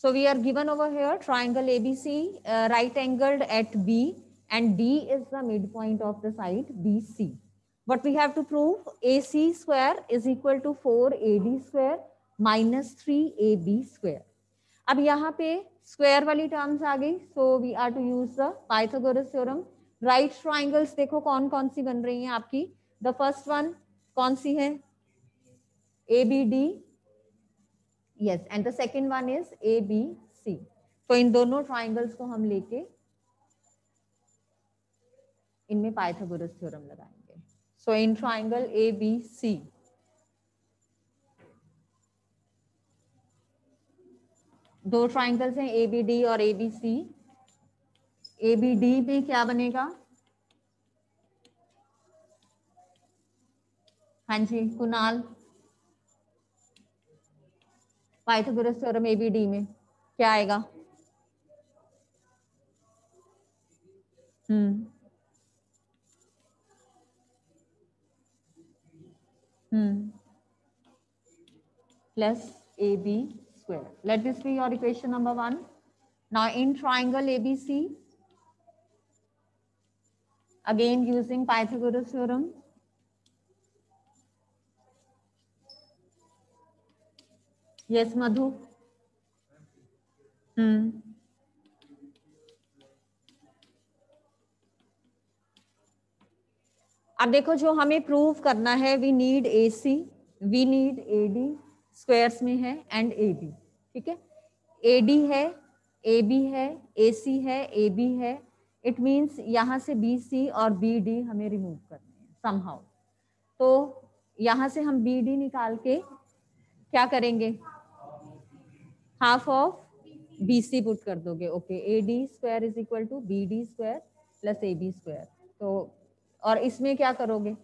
So we are given over here triangle ABC, right angled at B, and D is the midpoint of the side BC. What we have to prove? AC square is equal to 4AD square minus 3AB square. अब यहाँ पे square वाली terms आ गई, so we are to use the Pythagoras theorem. Right triangles देखो कौन कौन सी बन रही हैं आपकी. द फर्स्ट वन कौन सी है? ABD. Yes, and the second one is ABC. तो इन दोनों ट्राइंगल्स को हम लेके इनमें पाइथागोरस थ्योरम लगाएंगे. सो इन ट्राइंगल ABC, दो ट्राइंगल्स हैं ABD और ABC. ABD में क्या बनेगा? हाँ जी कुणाल, पाइथागोरस थ्योरम ABD में क्या आएगा? Plus AB square. Let this be your equation number 1. Now in triangle ABC, again using Pythagoras theorem, yes Madhu. अब देखो जो हमें प्रूव करना है, we need AC, we need AD, squares में है, एंड AB. ठीक है, AD है, AB है, AC है, AB है. इट मीन्स यहाँ से BC और BD हमें रिमूव करने हैं समहाउ. तो यहाँ से हम BD निकाल के क्या करेंगे? हाफ ऑफ BC पुट कर दोगे. Okay, AD square is equal to BD square plus AB square. तो और इसमें क्या करोगे?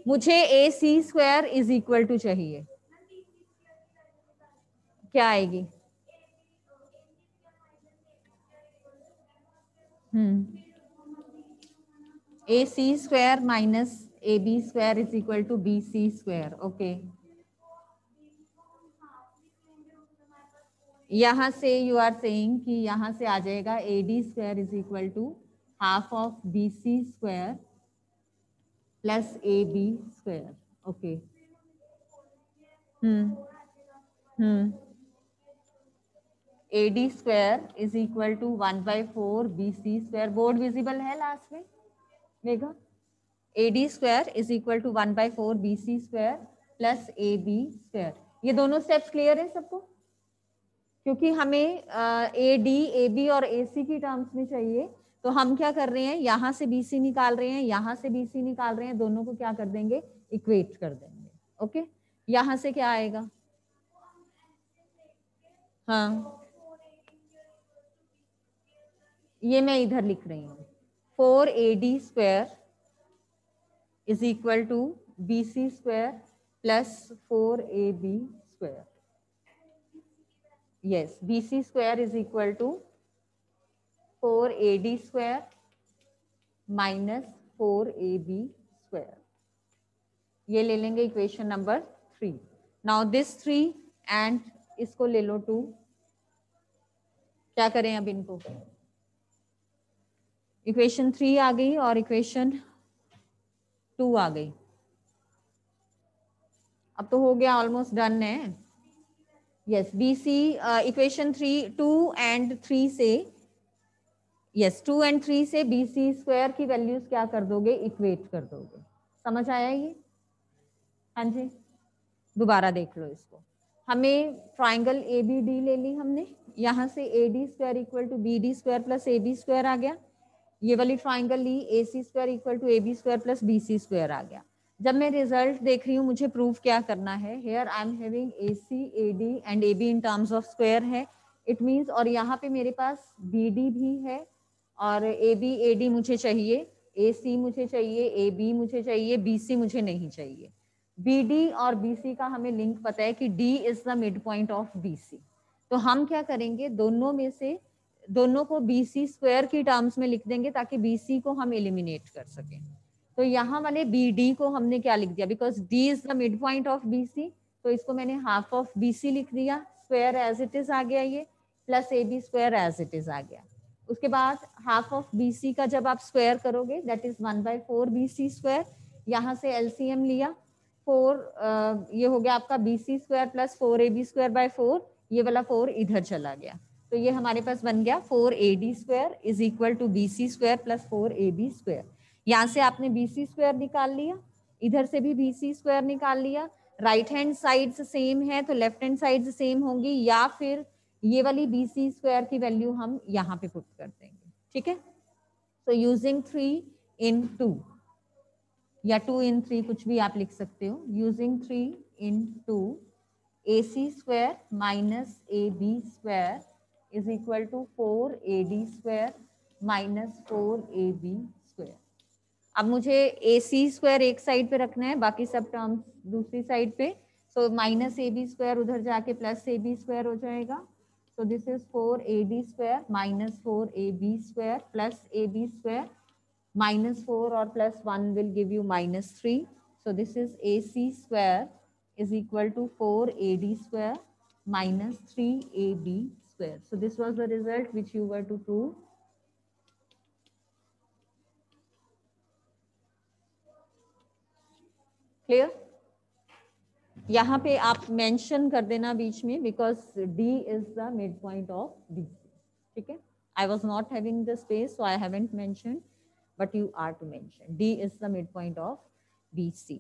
मुझे AC square is equal to चाहिए, क्या आएगी? AC square minus AB square is equal to BC square. Okay, यहाँ से यू आर सेइंग कि यहाँ से आ जाएगा AD square is equal to half of BC square plus AB square. Okay, AD square is equal to 1/4 BC square. Board visible है last में? देखो, AD square is equal to 1/4 BC square plus AB square. ये दोनों steps clear है सबको? क्योंकि हमें AD, AB और AC की टर्म्स में चाहिए, तो हम क्या कर रहे हैं? यहाँ से BC निकाल रहे हैं, यहाँ से BC निकाल रहे हैं, दोनों को क्या कर देंगे? इक्वेट कर देंगे. ओके, यहाँ से क्या आएगा? हाँ, ये मैं इधर लिख रही हूँ. 4AD square is equal to BC square plus 4AB square. Yes, BC square is equal to 4AD square minus 4AB square. ये ले लेंगे equation number 3. Now this 3 and इसको ले लो 2. क्या करें अब इनको? इक्वेशन 3 आ गई और इक्वेशन 2 आ गई. अब तो हो गया, ऑलमोस्ट डन है. यस, BC इक्वेशन 2 एंड 3 से, यस 2 एंड 3 से BC स्क्वायर की वैल्यूज क्या कर दोगे? इक्वेट कर दोगे. समझ आया ये? हाँ जी, दोबारा देख लो इसको. हमें ट्राइंगल ABD ले ली हमने, यहाँ से AD square equal to BD square plus AB square आ गया. ये वाली ट्राइंगल ली, AC square equal to AB square plus BC square आ गया. जब मैं रिजल्ट देख रही हूँ, मुझे प्रूफ क्या करना है? Here I am having AC, AD and AB in terms of square है. इट मीन्स, और यहाँ पे मेरे पास BD भी है और AB, AD मुझे चाहिए, AC मुझे चाहिए, AB मुझे चाहिए, BC मुझे नहीं चाहिए. BD और BC का हमें लिंक पता है कि D is the mid point of BC. तो हम क्या करेंगे? दोनों में से दोनों को BC स्क्वायर की टर्म्स में लिख देंगे ताकि BC को हम एलिमिनेट कर सकें. तो यहाँ वाले BD को हमने क्या लिख दिया? Because D is the mid point of BC, तो इसको मैंने हाफ ऑफ BC लिख दिया. स्क्वायर एज इट इज आ गया ये. Plus A B square as it is आ गया। उसके बाद हाफ ऑफ बी सी का जब आप स्क्वायर करोगे that is 1/4 B C square. यहाँ से एलसीएम लिया 4, ये हो गया आपका B C square plus 4ab square by 4, ये वाला 4 इधर चला गया, तो ये हमारे पास बन गया 4ad square is equal to B C square plus 4ab square. यहाँ से आपने बी सी स्क्वायर निकाल लिया, इधर से भी बी सी स्क्वायर निकाल लिया। राइट हैंड साइड सेम है तो लेफ्ट हैंड साइड सेम होंगी, या फिर ये वाली बी सी स्क्वायर की वैल्यू हम यहाँ पे पुट कर देंगे। ठीक है, सो यूजिंग 3 in 2 या 2 in 3 कुछ भी आप लिख सकते हो। Using 3 in 2 A C square minus A B square is equal to 4ad square minus 4ab square. अब मुझे ए सी स्क्वायर एक साइड पे रखना है, बाकी सब टर्म्स दूसरी साइड पे। So minus A B square उधर जाके प्लस ए बी स्क्वायर हो जाएगा। So this is 4ad square minus 4ab square plus A B square, minus 4 or plus 1 will give you minus 3. So this is AC square is equal to 4AD square minus 3AB square. So this was the result which you were to prove. Clear? यहाँ पे आप mention कर देना बीच में because D is the midpoint of BC. ठीक है? I was not having the space, so I haven't mentioned, but you are to mention. D is the midpoint of BC.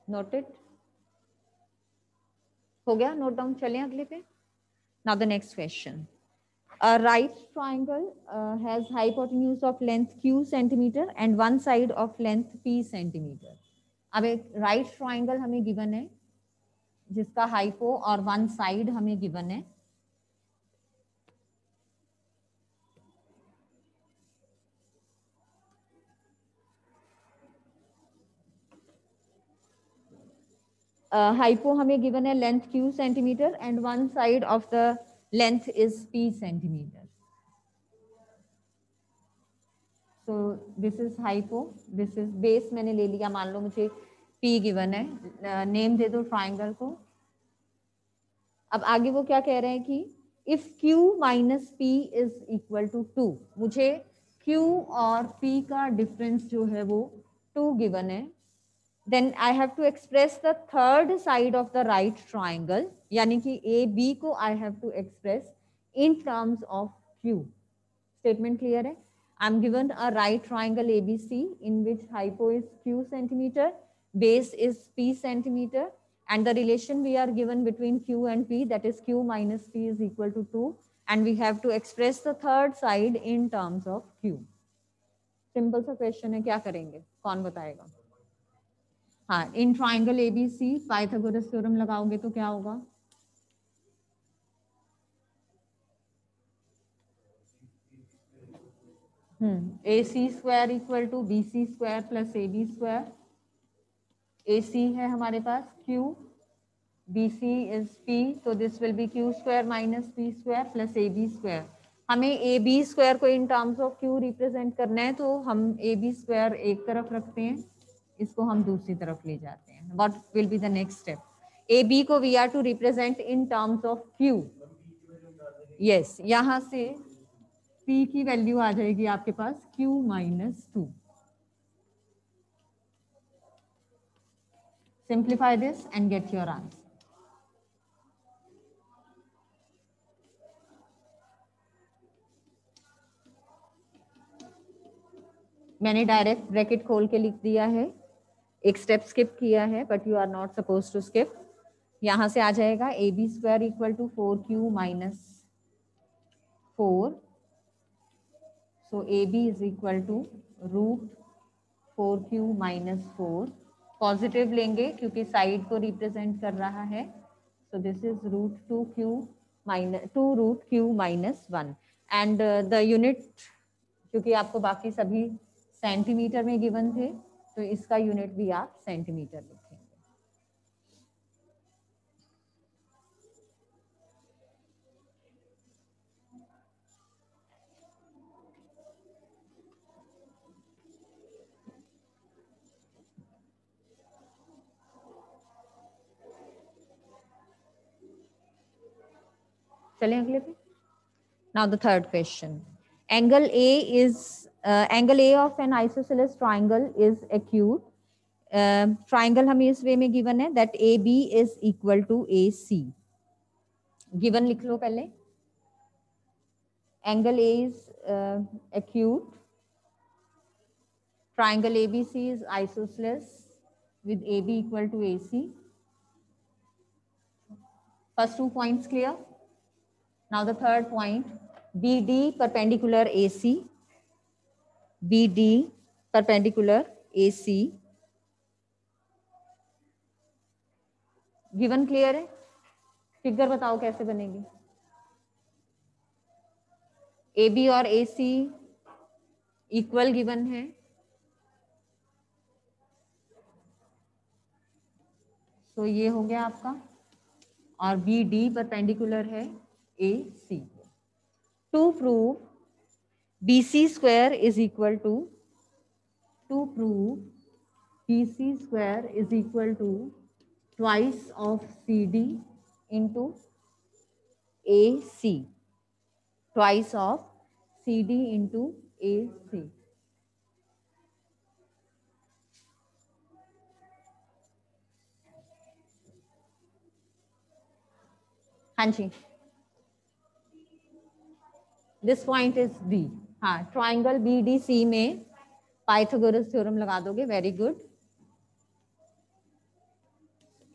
Noted? हो गया नोट डाउन? चलें अगले पे। Now the next question. A right triangle has hypotenuse of length q centimeter and one side of length p centimeter. अब एक right triangle हमें given है जिसका hypo और one side हमें given है। hypo हमें given है length q centimeter and one side of the length is p centimeter. So this is hypo, this is base मैंने ले लिया, मान लो मुझे p given है, नेम दे दो ट्राइंगल को। अब आगे वो क्या कह रहे हैं कि if q minus p is equal to 2, मुझे q और p का डिफरेंस जो है वो 2 गिवन है, then I have to express the third side of the right triangle, यानी कि ए बी को I have to express in terms of q। Statement clear है? I am given a right triangle ABC in which hypo is q centimeter, base is p centimeter, and the relation we are given between q and p, that is q minus p is equal to 2, and we have to express the third side in terms of q. Simple सा question है, क्या करेंगे? कौन बताएगा? हाँ, in triangle ABC Pythagoras theorem लगाओगे तो क्या होगा? AC square equal to BC square plus AB square. AC है हमारे पास Q, BC is P, तो this will be Q square minus P square plus AB square. हमें AB स्क्वायर को in terms of Q represent करना है, तो हम AB स्क्वायर एक तरफ रखते हैं, इसको हम दूसरी तरफ ले जाते हैं। What will be the next step? AB को we are to represent in terms of Q। Yes, यहाँ से P की वैल्यू आ जाएगी आपके पास Q माइनस 2। Simplify this and get your answer. मैंने डायरेक्ट ब्रैकेट खोल के लिख दिया है, एक स्टेप स्किप किया है, but you are not suppose to skip. यहाँ से आ जाएगा A B square equal to 4q minus 4, so A B is equal to root 4q minus 4। Positive लेंगे क्योंकि साइड को रिप्रेजेंट कर रहा है, so this is root 2q minus 2 root q minus 1, and the unit क्योंकि आपको बाकी सभी सेंटीमीटर में गिवन थे, तो इसका यूनिट भी आप सेंटीमीटर लिखेंगे। चलें अगले पे. Now the third question. Angle A of an isosceles triangle is acute. Triangle हमें इस वे में given है that AB is equal to AC. Given लिख लो पहले. Angle A is acute. Triangle ABC is isosceles with AB equal to AC. First 2 points clear. Now the third point, BD perpendicular AC. BD perpendicular AC. Given clear है? Figure बताओ कैसे बनेगी. AB और AC equal given है. तो ये हो गया आपका. और BD परपेंडिकुलर है AC. To prove BC square is equal to BC square is equal to twice of CD into AC. Twice of CD into AC. हाँ जी. This point is D. हाँ, ट्राइंगल BDC में Pythagoras theorem लगा दोगे. Very good.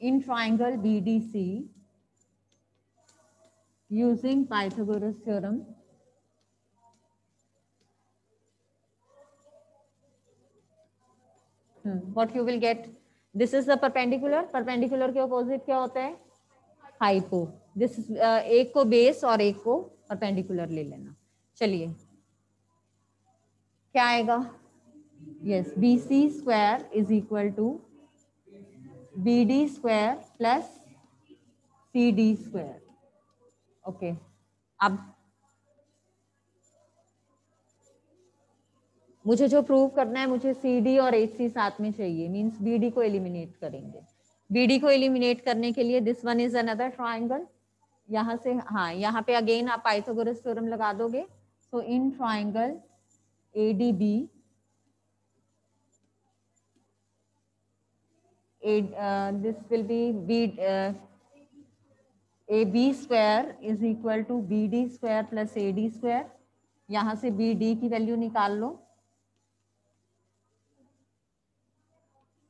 In triangle BDC using Pythagoras theorem, what you will get? This is the perpendicular. Perpendicular के opposite क्या होता है? Hypo. This एक को बेस और एक को परपेंडिकुलर ले लेना. चलिए क्या आएगा? Yes, BC square is equal to BD square plus CD square. Okay. अब मुझे जो प्रूव करना है, मुझे CD और AC साथ में चाहिए. मींस BD को एलिमिनेट करेंगे. BD को एलिमिनेट करने के लिए this one is another triangle. यहाँ से हाँ, यहाँ पे अगेन आप पाइथागोरस थ्योरम लगा दोगे. So in triangle ADB, this will be AB square is equal to BD square plus AD square. यहाँ से BD की वैल्यू निकाल लो.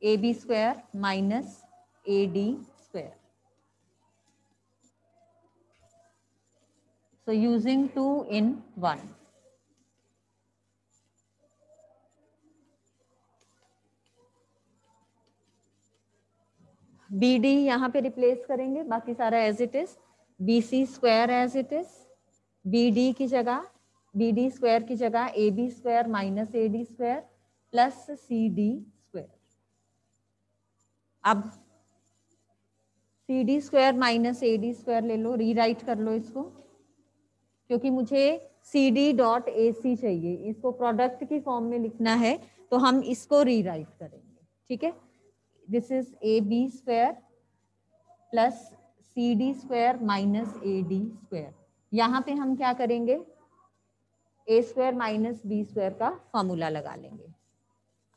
AB square minus AD square. So using 2 in 1. BD यहाँ पे replace करेंगे. बाकी सारा as it is. BC square as it is. BD की जगह BD स्क्वायर की जगह AB square minus AD square plus CD square. अब CD square minus AD square ले लो. रीराइट कर लो इसको, क्योंकि मुझे CD डॉट AC चाहिए. इसको प्रोडक्ट की फॉर्म में लिखना है, तो हम इसको रीराइट करेंगे. ठीक है. This is AB square plus CD square minus AD square. यहाँ पे हम क्या करेंगे? A square minus B square का फॉर्मूला लगा लेंगे.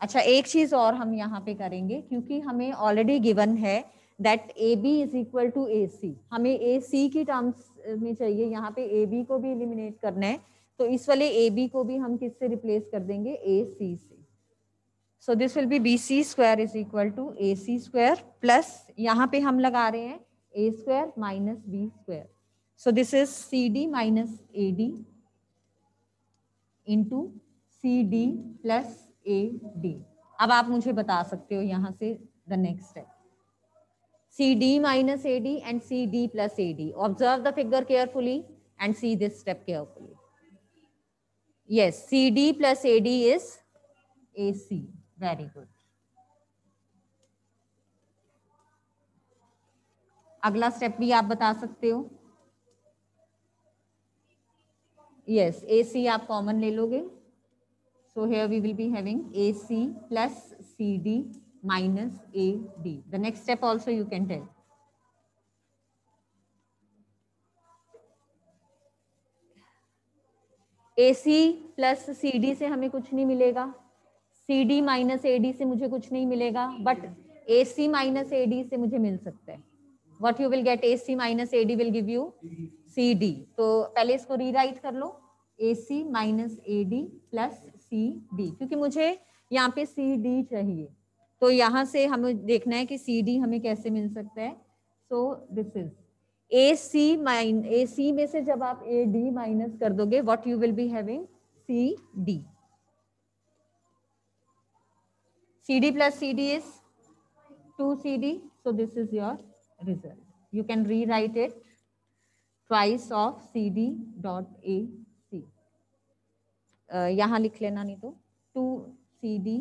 अच्छा, एक चीज और हम यहाँ पे करेंगे, क्योंकि हमें ऑलरेडी गिवन है that AB is equal to AC. हमें AC की टर्म्स में चाहिए. यहाँ पे AB को भी एलिमिनेट करना है, तो इस वाले AB को भी हम किससे रिप्लेस कर देंगे? AC से. So this will be BC square is equal to AC square plus यहाँ पे हम लगा रहे हैं A square minus B square. So this is CD minus AD into CD plus AD. अब आप मुझे बता सकते हो यहाँ से the next step. CD minus AD and CD plus AD. Observe the figure carefully and see this step carefully. Yes, CD plus AD is AC. Very good. अगला step भी आप बता सकते हो. Yes, AC आप कॉमन ले लोगे. So here we will be having AC plus CD minus AD. The next step also you can tell. AC plus CD से हमें कुछ नहीं मिलेगा, CD माइनस AD से मुझे कुछ नहीं मिलेगा, बट AC माइनस AD से मुझे मिल सकता है. What you will get, AC minus AD will give you CD. तो पहले इसको रीराइट कर लो, AC minus AD plus CD, क्योंकि मुझे यहाँ पे CD चाहिए, तो यहाँ से हमें देखना है कि CD हमें कैसे मिल सकता है. सो दिस इज AC में से जब आप AD माइनस कर दोगे, what you will be having, CD. CD plus CD is 2CD, so this is your result. You can rewrite it twice of CD dot AC. यहाँ लिख लेना, नहीं तो 2CD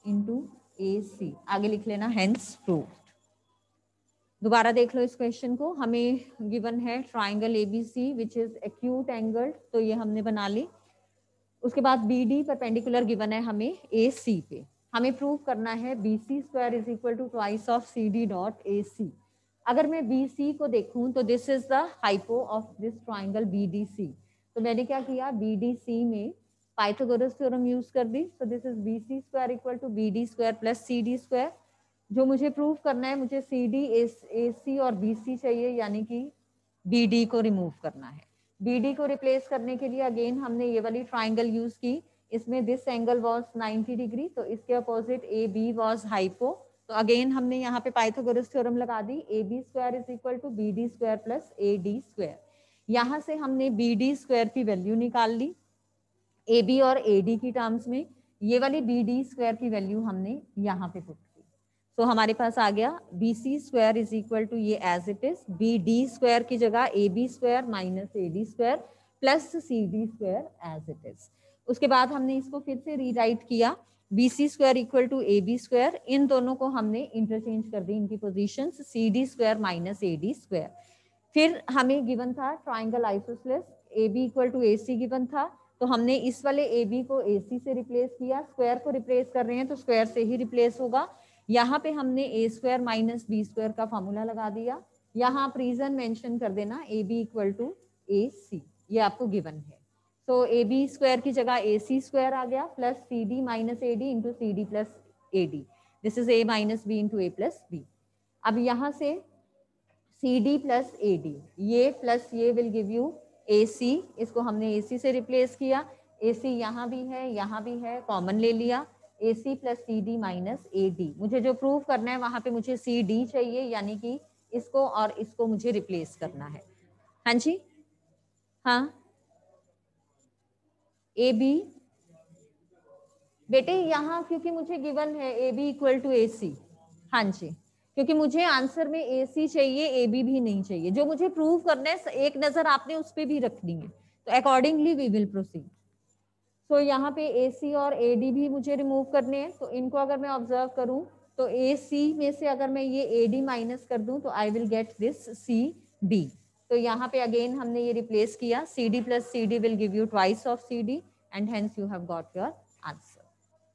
into AC आगे लिख लेना, hence proved. दोबारा देख लो इस क्वेश्चन को. हमें गिवन है triangle ABC which is acute angle, तो ये हमने बना ली. उसके बाद BD परपेंडिकुलर गिवन है हमें AC पे. हमें प्रूव करना है BC square is equal to twice of CD dot AC. अगर मैं BC को देखूं तो this is the hypo of this triangle BDC. तो मैंने क्या किया, BDC में पाइथागोरस थ्योरम यूज कर दी. So this is BC square equal to BD square plus CD square. जो मुझे प्रूव करना है, मुझे CD AC और BC चाहिए, यानी कि BD को रिमूव करना है. BD को रिप्लेस करने के लिए अगेन हमने ये वाली ट्राइंगल यूज की. इसमें दिस एंगल वाज 90 डिग्री, तो इसके अपोजिट AB वाज हाइपो. तो अगेन हमने यहाँ पे पाइथागोरस थ्योरम लगा दी, AB square is equal to BD square plus AD square. यहाँ से हमने BD स्क्वायर की वैल्यू निकाल ली AB और AD की टर्म्स में. ये वाली BD स्क्वायर की वैल्यू हमने यहाँ पे पुट की. तो हमारे पास आ गया BC square is equal to ये as it is BD square की जगह AB square minus AD square plus CD square as it is. उसके बाद हमने इसको फिर से रीराइट किया, BC square equal to AB square. इन दोनों को हमने इंटरचेंज कर दी, इनकी positions, CD square minus AD square. फिर हमें गिवन था triangle isosceles, AB equal to AC given था, तो हमने इस वाले AB को AC से रिप्लेस किया. स्क्वायर को रिप्लेस कर रहे हैं तो स्क्वायर से ही रिप्लेस होगा. यहाँ पे हमने A square minus B square का फॉर्मूला लगा दिया. यहाँ आप रीजन मेंशन कर देना, AB इक्वल टू AC, ये आपको गिवन है. तो AB स्क्वायर की जगह AC स्क्वायर आ गया plus CD minus AD into CD plus AD. This is A minus B into A plus B. अब यहाँ से CD प्लस AD, ये प्लस ये विल गिव यू AC. इसको हमने AC से रिप्लेस किया. AC यहाँ भी है, यहाँ भी है, कॉमन ले लिया. AC plus CD minus AD. मुझे जो प्रूव करना है वहां पे मुझे CD चाहिए, यानी कि इसको और इसको मुझे रिप्लेस करना है. हाँ जी, हाँ AB बेटे यहाँ, क्योंकि मुझे गिवन है AB इक्वल टू AC. हाँ जी, क्योंकि मुझे आंसर में AC चाहिए, AB भी नहीं चाहिए. जो मुझे प्रूव करना है एक नजर आपने उस पर भी रखनी है, तो अकॉर्डिंगली वी विल प्रोसीड. तो यहाँ पे AC और AD भी मुझे रिमूव करने हैं. तो इनको अगर मैं ऑब्जर्व करूं तो AC में से अगर मैं ये AD माइनस कर दूं तो I will get this CD. तो यहाँ पे अगेन हमने ये रिप्लेस किया, CD plus CD will give you twice of CD and hence you have got your answer.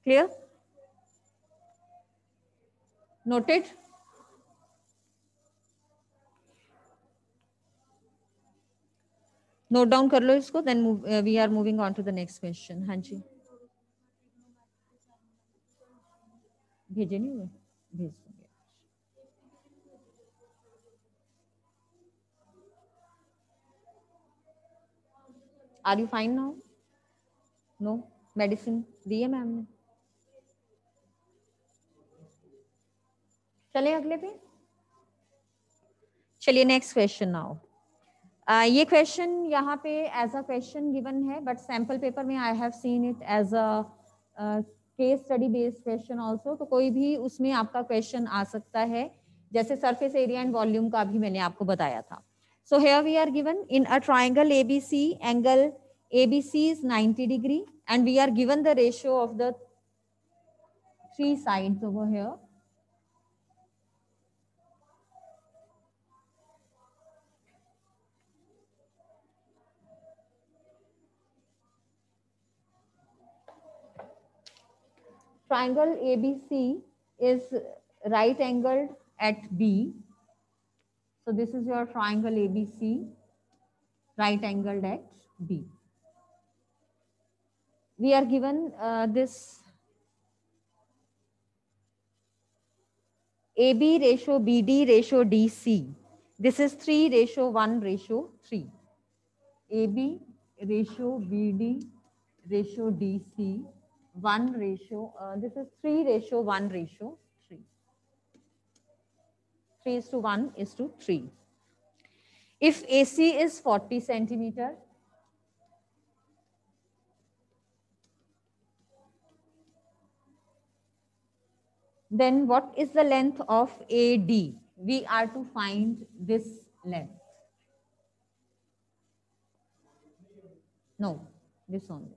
Clear, noted. Note down कर लो इसको, then we are moving on to the next question. हाँ जी, भेजे नहीं हुए, भेज दूंगे. Are you fine now? No, medicine दी है मैम ने. चले अगले पे. चलिए नेक्स्ट क्वेश्चन नाउ. ये क्वेश्चन यहाँ पे एज अ क्वेश्चन गिवन है, बट सैम्पल पेपर में I have seen it as a case study based question also. तो कोई भी उसमें आपका क्वेश्चन आ सकता है, जैसे सरफेस एरिया एंड वॉल्यूम का भी मैंने आपको बताया था. So here we are given in a triangle ABC, angle ABC is 90 degree and we are given the ratio of the three sides over here. Triangle ABC is right angled at B. So this is your triangle ABC, right angled at B. we are given this AB ratio BD ratio DC. This is 3:1:3. AB ratio BD ratio DC 1 ratio, this is 3:1:3. 3:1:3. If AC is 40 centimeter, then what is the length of AD? We are to find this length. No, this only.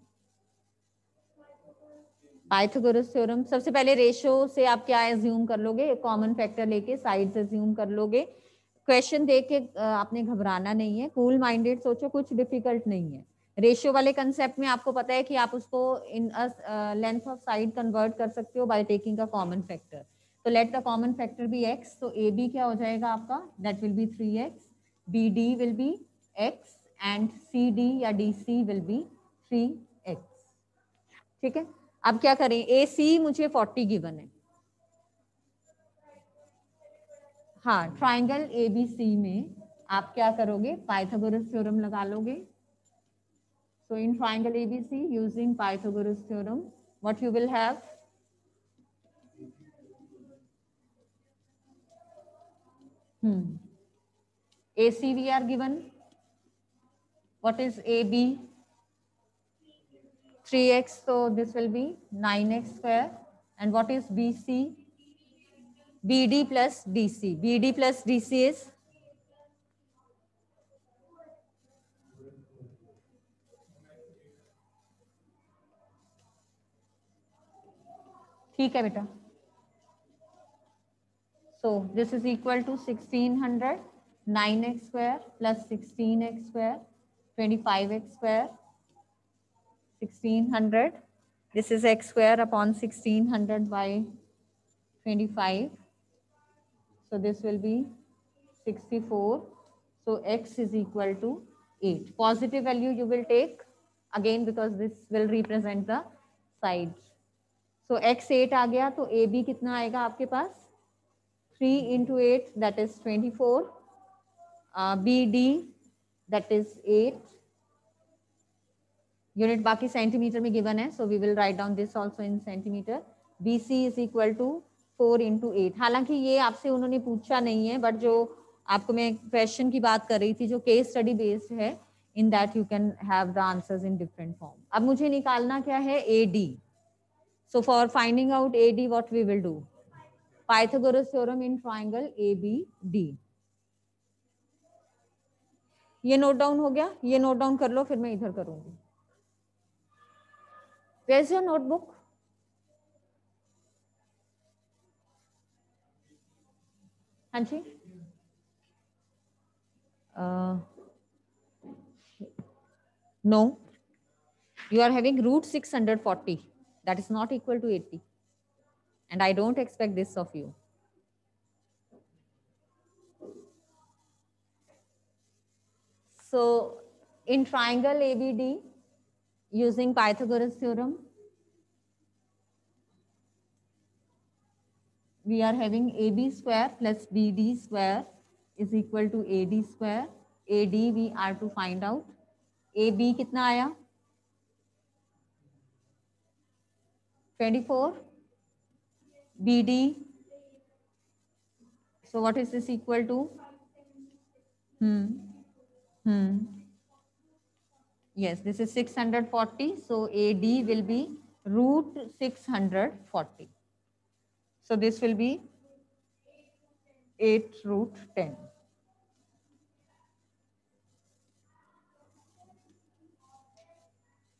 Pythagoras theorem, सबसे पहले ratio से आप क्या assume कर लोगे? Common factor लेके sides assume कर लोगे. क्वेश्चन देख के आपने घबराना नहीं है, कूल माइंडेड सोचो, कुछ डिफिकल्ट नहीं है. रेशियो वाले कंसेप्ट में आपको पता है कि आप उसको in length of side convert कर सकते हो by taking a common factor. तो let the common factor be x. तो ए बी क्या हो जाएगा आपका? That will be 3x. B D will be x and C D या D C will be 3x. ठीक है, अब क्या करें? ए सी मुझे 40 गिवन है. हाँ, ट्राइंगल एबीसी में आप क्या करोगे? पाइथागोरस थ्योरम लगा लोगे. So in triangle ABC using Pythagoras theorem, what you will have? AC we are given. What is AB? 3x, so this will be 9x square. And what is BC? BD plus DC. BD plus DC is? ठीक है बेटा. So this is equal to 1600. 9x square plus 16x square, 25x square, 1600. This is x square upon 1600 by 25. So this will be 64. So x is equal to 8. Positive value you will take again because this will represent the sides. So x 8 आ गया, तो AB कितना आएगा आपके पास? 3 into 8, that is 24. BD, that is 8. Unit बाकी centimetre में given है, so we will write down this also in centimetre. BC is equal to 4 into 8. हालांकि ये आपसे उन्होंने पूछा नहीं है, बट जो आपको मैं क्वेश्चन की बात कर रही थी जो केस स्टडी बेस्ड है, in that you can have the answers in different form. अब मुझे निकालना क्या है? AD. So for finding out AD what we will do? Pythagoras theorem in triangle ABD. ये नोट डाउन हो गया? ये नोट डाउन कर लो, फिर मैं इधर करूंगी. Where is your notebook? हाँ जी. No. You are having root 640. That is not equal to 80. And I don't expect this of you. So in triangle ABD, using Pythagoras theorem, we are having AB square plus BD square is equal to AD square. AD we are to find out. AB कितना आया? 24. BD. So what is this equal to? Yes, this is 640. So AD will be root 640. So this will be 8 root 10.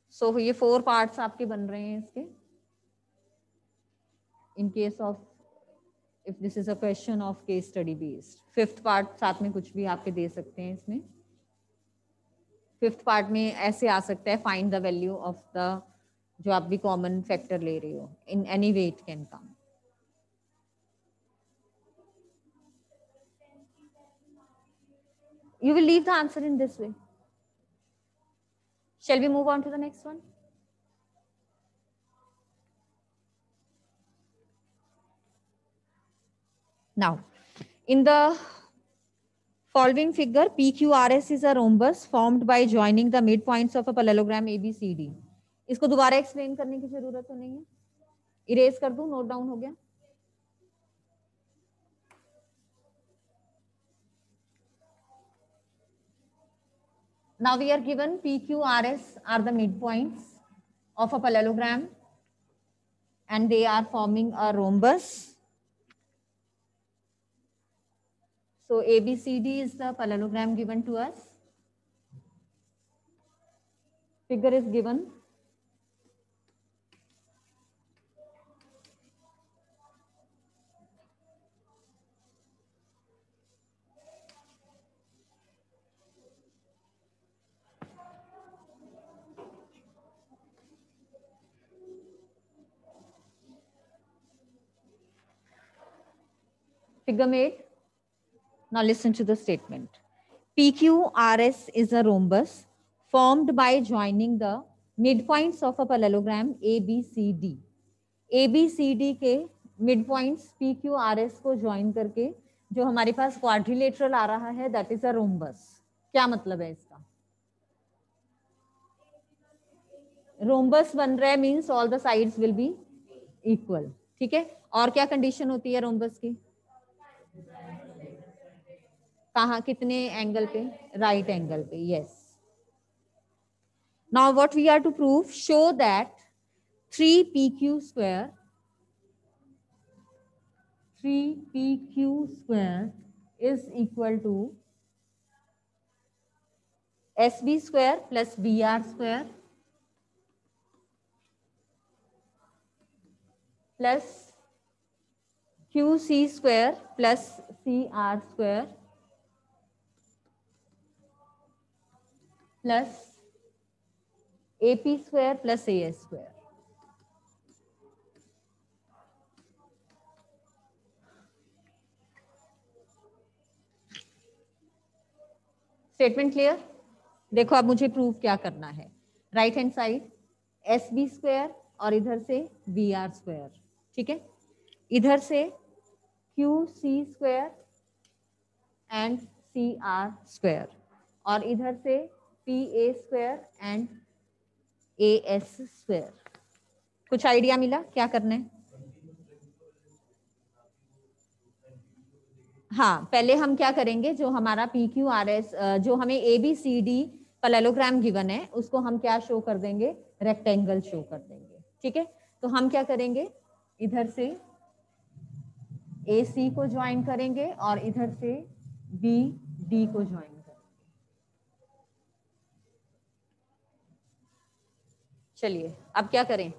So ये 4 parts आपके बन रहे हैं इसके. In case of, if this is a question of case study based. 5th part साथ में कुछ भी आपके दे सकते हैं इसमें. 5th part में ऐसे आ सकता है, find the value of the जो आप भी common factor ले रहे हो. In any way it can come. You will leave the answer in this way. Shall we move on to the next one? Now, in the following figure, PQRS is a rhombus formed by joining the midpoints of a parallelogram ABCD. इसको दोबारा explain करने की जरूरत तो नहीं है, erase कर दूं, नोट डाउन हो गया. Now we are given PQRS are the midpoints of a parallelogram and they are forming a rhombus. So ABCD is the parallelogram given to us. Figure is given. Figure made. Now listen to the statement. PQRS is a rhombus formed by joining the midpoints of a parallelogram ABCD. ABCD के midpoints PQRS को join करके जो हमारे पास quadrilateral आ रहा है, that is a rhombus. क्या मतलब है इसका? Rhombus बन रहा है means all the sides will be equal. ठीक है? और क्या condition होती है rhombus की? कहाँ कितने एंगल पे? राइट एंगल पे. Yes. Now what we are to prove, show that 3PQ square is equal to SB square plus BR square plus QC square plus CR square plus AP square plus AS square. Statement clear? देखो अब मुझे prove क्या करना है. Right hand side SB square और इधर से BR square. ठीक है, इधर से QC square and CR square और इधर से PA square and AS square. कुछ आइडिया मिला क्या करना है? हाँ, पहले हम क्या करेंगे, जो हमारा PQRS जो हमें ABCD पैरेललोग्राम गिवन है उसको हम क्या शो कर देंगे? रेक्टेंगल शो कर देंगे. ठीक है, तो हम क्या करेंगे, इधर से AC को ज्वाइन करेंगे और इधर से BD को ज्वाइन करेंगे. चलिए अब क्या करें?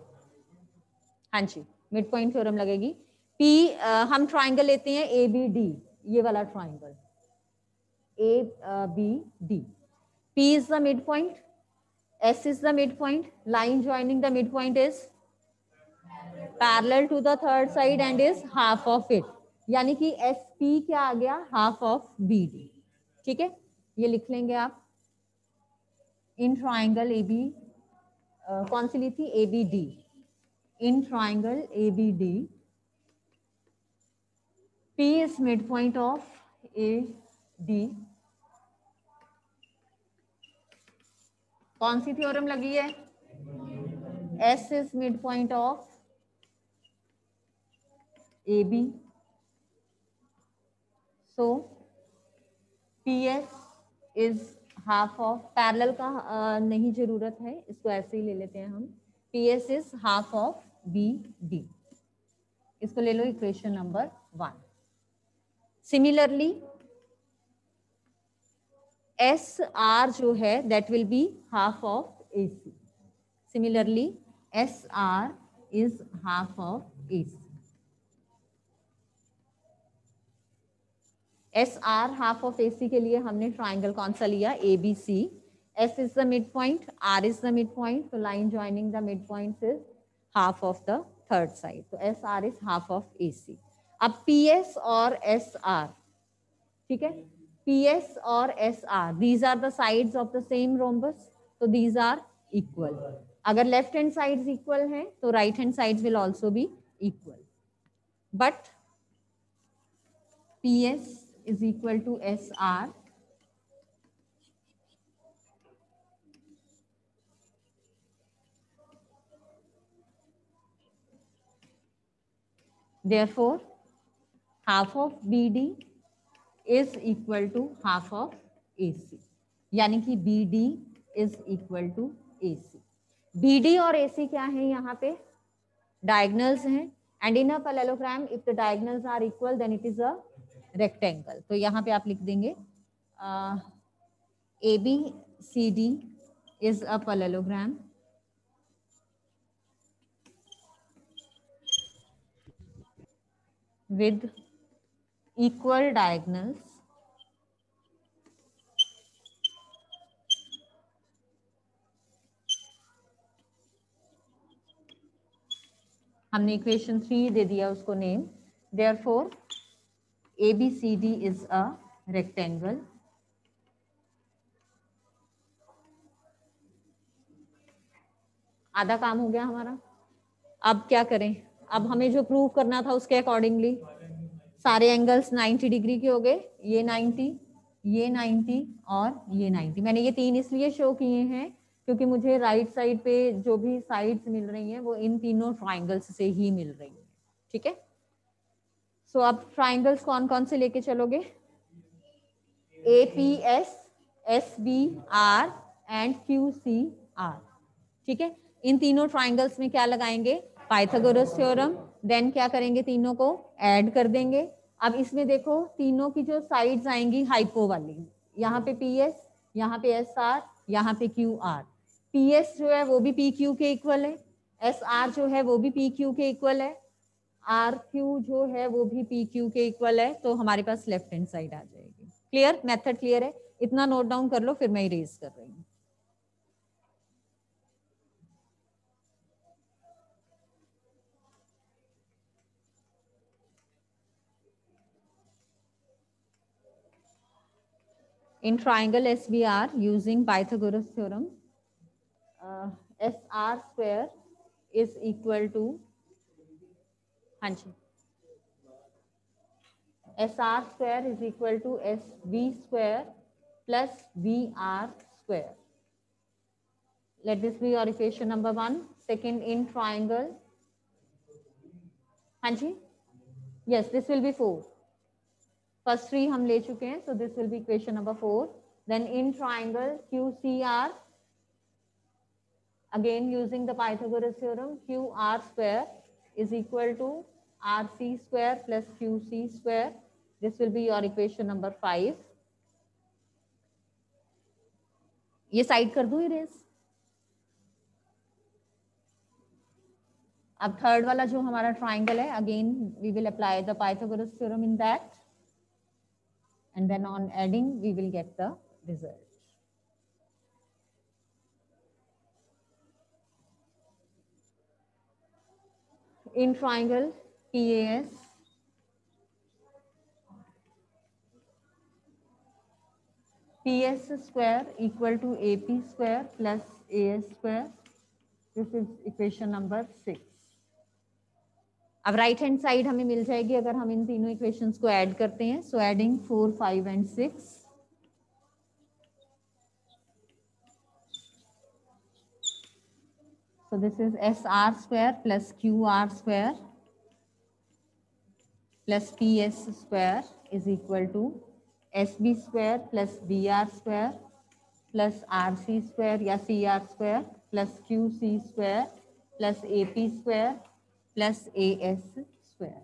हाँ जी, मिड पॉइंट थ्योरम लगेगी. हम ट्राइंगल लेते हैं ABD, ये वाला triangle ABD. P is the midpoint, S is the midpoint, line joining the midpoint is parallel to the third side and is half of it. यानी कि SP क्या आ गया? Half of BD. ठीक है, ये लिख लेंगे आप. इन ट्राइंगल AB कौन सी ली थी? ABD. In triangle ABD P is midpoint of AD. कौन सी थ्योरम लगी है? S is midpoint of AB. So PS is half of, parallel का नहीं जरूरत है, इसको ऐसे ही ले लेते हैं हम. PS is half of BD. इसको ले लो इक्वेशन नंबर 1. सिमिलरली SR जो है that will be half of AC. Similarly SR is half of AC. SR half of AC के लिए हमने ट्राइंगल कौन सा लिया? ABC. S is the midpoint, R is the midpoint, so line joining the midpoints is half of the third side. So SR is half of AC. अब PS और SR, ठीक है, PS और SR, these are the sides of the same rhombus, so these are equal. अगर left hand sides equal हैं तो right hand sides will also be equal. But PS is equal to SR. Therefore, half of BD is equal to half of AC. यानी कि BD is equal to AC. BD और AC क्या है यहाँ पे? Diagonals हैं. And in a parallelogram, if the diagonals are equal, then it is a rectangle. तो यहाँ पे आप लिख देंगे ABCD is a parallelogram with equal diagonals हमने इक्वेशन 3 दे दिया उसको name. Therefore ABCD is a rectangle आधा काम हो गया हमारा. अब क्या करें? अब हमें जो प्रूव करना था उसके अकॉर्डिंगली सारे एंगल्स 90 डिग्री के हो गए. ये 90, ये 90 और ये 90. मैंने ये तीन इसलिए शो किए हैं क्योंकि मुझे राइट साइड पे जो भी साइड्स मिल रही हैं वो इन तीनों ट्राइंगल्स से ही मिल रही है. ठीक है. सो अब ट्राइंगल्स कौन कौन से लेके चलोगे? APS, SBR and QCR. ठीक है. इन तीनों ट्राइंगल्स में क्या लगाएंगे? Pythagoras theorem. देन क्या करेंगे? तीनों को ऐड कर देंगे. अब इसमें देखो तीनों की जो साइड्स आएंगी हाइपो वाली, यहाँ पे PS, यहाँ पे SR, यहाँ पे QR. PS जो है वो भी PQ के इक्वल है, SR जो है वो भी PQ के इक्वल है, RQ जो है वो भी PQ के इक्वल है. तो हमारे पास लेफ्ट हैंड साइड आ जाएगी. क्लियर? मेथड क्लियर है? इतना नोट डाउन कर लो, फिर मैं इरेज कर रही हूँ. In triangle SBR, using Pythagoras theorem, SR square is equal to, हाँ जी, SR square is equal to SB square plus VR square. Let this be your equation number 1. Second, in triangle, हाँ जी, yes, this will be 4. First 3 हम ले चुके हैं, so this will be equation number 4. Then in triangle QCR, again using the Pythagoras theorem, QR square is equal to RC square plus QC square. This will be your equation number 5. ये side कर दूं erase. अब third वाला जो हमारा triangle है, again we will apply the Pythagoras theorem in that, and then on adding we will get the result. In triangle PAS, PS square equal to AP square plus AS square. This is equation number 6. अब right hand side हमें मिल जाएगी अगर हम इन तीनों equations को add करते हैं. So adding 4, 5 and 6. So this is SR square plus QR square plus PS square is equal to SB square plus BR square plus RC square या CR square plus QC square plus AP square plus AS square.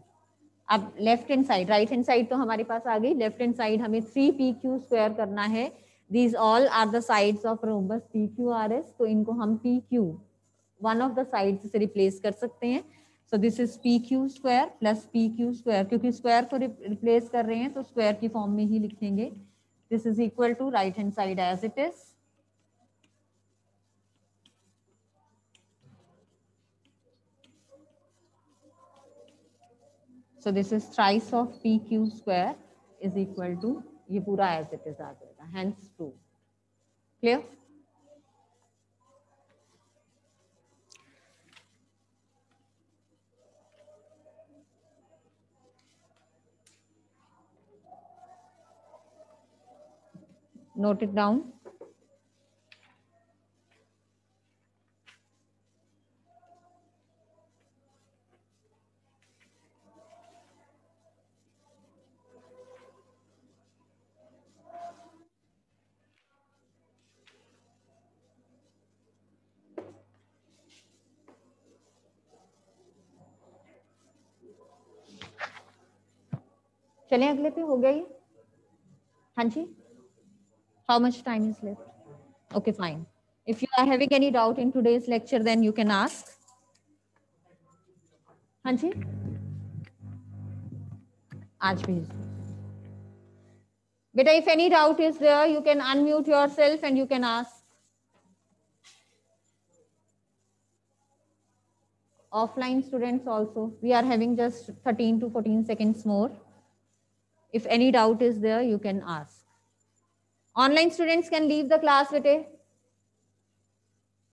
अब left hand side, right hand side तो हमारे पास आ गई. Left hand side हमें 3PQ square करना है. These all are the sides of rhombus PQRS. तो इनको हम PQ one of the sides से रिप्लेस कर सकते हैं. So this is PQ square plus PQ square. क्योंकि स्क्वायर को रिप्लेस कर रहे हैं तो स्क्वायर की फॉर्म में ही लिखेंगे. This is equal to right hand side as it is. So this is thrice of PQ square is equal to, ये पूरा as it is आ जाएगा. Hence proved. Clear? note it down. चलें अगले पे, हो गया ये? हाँ जी. How much time is left? Okay, fine. If you are having any doubt in today's lecture, then you can ask. हाँ जी. आज भी. Beta, if any doubt is there, you can unmute yourself and you can ask. Offline students also, we are having just 13 to 14 seconds more. If any doubt is there, you can ask. Online students can leave the class, beta.